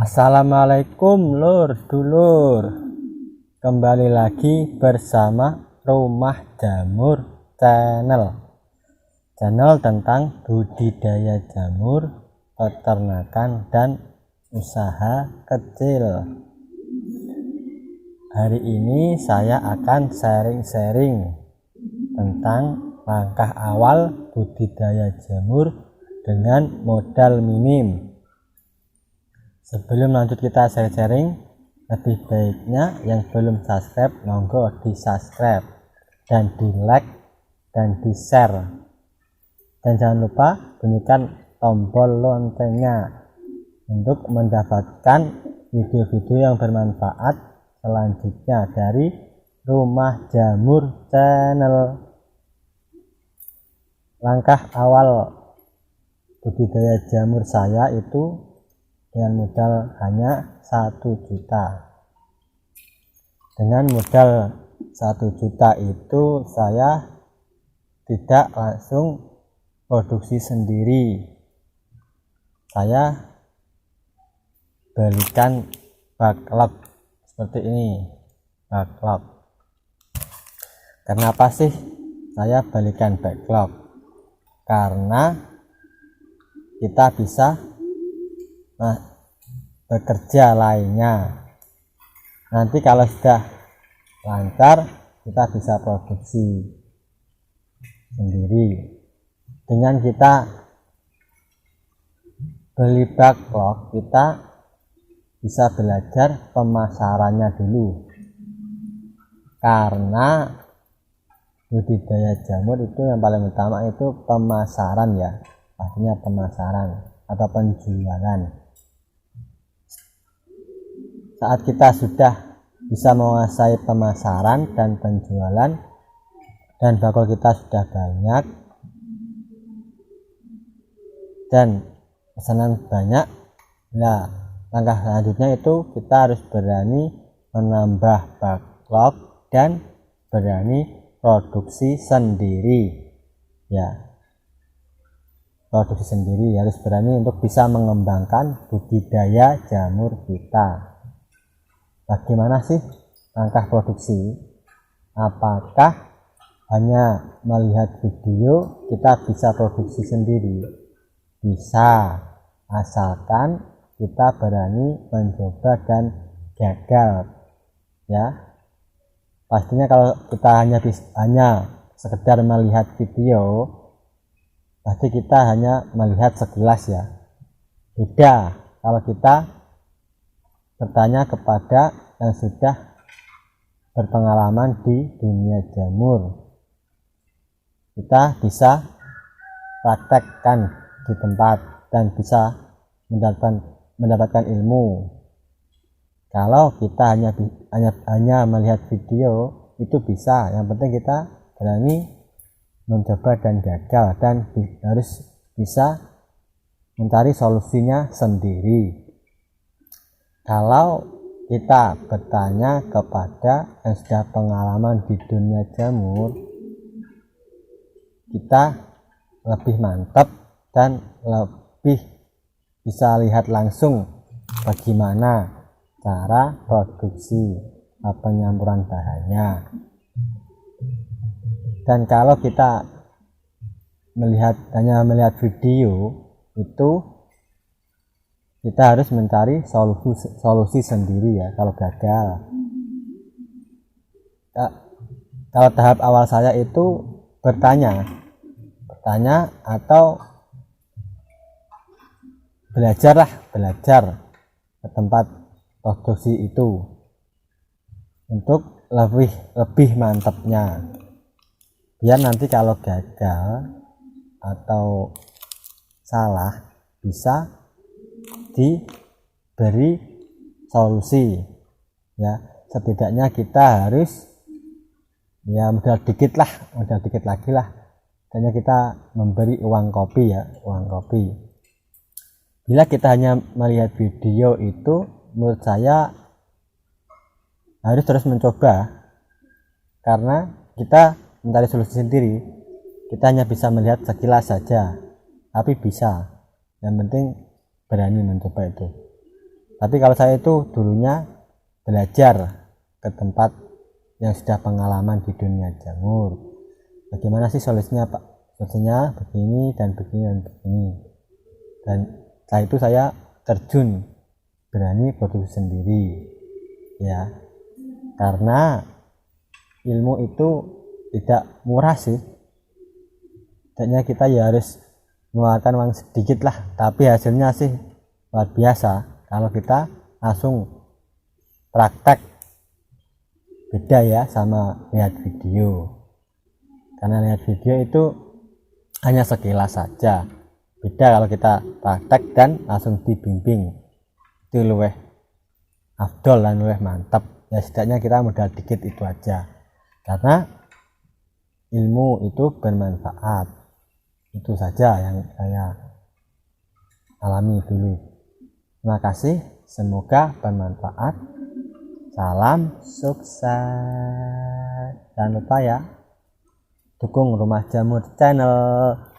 Assalamualaikum lur dulur, kembali lagi bersama Rumah Jamur channel tentang budidaya jamur, peternakan dan usaha kecil. Hari ini saya akan sharing-sharing tentang langkah awal budidaya jamur dengan modal minim. Sebelum lanjut kita sharing, lebih baiknya yang belum subscribe monggo di subscribe dan di like dan di share, dan jangan lupa bunyikan tombol loncengnya untuk mendapatkan video-video yang bermanfaat selanjutnya dari Rumah Jamur channel. Langkah awal budidaya jamur saya itu dengan modal hanya 1 juta. Dengan modal 1 juta itu saya tidak langsung produksi sendiri. Saya belikan backlog seperti ini, backlog. Kenapa sih saya belikan backlog? Karena kita bisa bekerja lainnya. Nanti kalau sudah lancar, kita bisa produksi sendiri. Dengan kita beli backlog, kita bisa belajar pemasarannya dulu. Karena budidaya jamur itu yang paling utama itu pemasaran ya, pastinya pemasaran atau penjualan. Saat kita sudah bisa menguasai pemasaran dan penjualan dan bakal kita sudah banyak dan pesanan banyak, nah langkah selanjutnya itu kita harus berani menambah backlog dan berani produksi sendiri ya. Produksi sendiri harus berani untuk bisa mengembangkan budidaya jamur kita. Bagaimana sih langkah produksi? Apakah hanya melihat video kita bisa produksi sendiri? Bisa, asalkan kita berani mencoba dan gagal ya. Pastinya kalau kita hanya sekedar melihat video, pasti kita hanya melihat sekilas ya. Beda kalau kita bertanya kepada yang sudah berpengalaman di dunia jamur. Kita bisa praktekkan di tempat dan bisa mendapatkan ilmu. Kalau kita hanya melihat video itu bisa, yang penting kita berani mencoba dan gagal dan harus bisa mencari solusinya sendiri. Kalau kita bertanya kepada yang sudah pengalaman di dunia jamur, kita lebih mantap dan lebih bisa lihat langsung bagaimana cara produksi penyampuran bahannya. Dan kalau kita hanya melihat video itu, kita harus mencari solusi sendiri ya kalau gagal. Kalau tahap awal saya itu bertanya atau belajar ke tempat produksi itu untuk lebih mantapnya, biar nanti kalau gagal atau salah bisa diberi solusi ya. Setidaknya kita harus ya modal dikit lagi lah, hanya kita memberi uang kopi ya, uang kopi. Bila kita hanya melihat video itu, menurut saya harus terus mencoba, karena kita mencari solusi sendiri. Kita hanya bisa melihat sekilas saja, tapi bisa, yang penting berani mencoba itu. Tapi kalau saya itu dulunya belajar ke tempat yang sudah pengalaman di dunia jamur. Bagaimana sih solusinya Pak? Solusinya begini dan begini dan begini. Dan setelah itu saya terjun berani produksi sendiri ya, karena ilmu itu tidak murah sih. Setidaknya kita ya harus mengeluarkan uang sedikit lah, tapi hasilnya sih luar biasa kalau kita langsung praktek. Beda ya sama lihat video, karena lihat video itu hanya sekilas saja. Beda kalau kita praktek dan langsung dibimbing, itu luweh afdol dan luweh mantap ya. Setidaknya kita modal dikit itu aja, karena ilmu itu bermanfaat. Itu saja yang saya alami dulu. Terima kasih, semoga bermanfaat. Salam sukses. Jangan lupa ya, dukung Rumah Jamur Channel.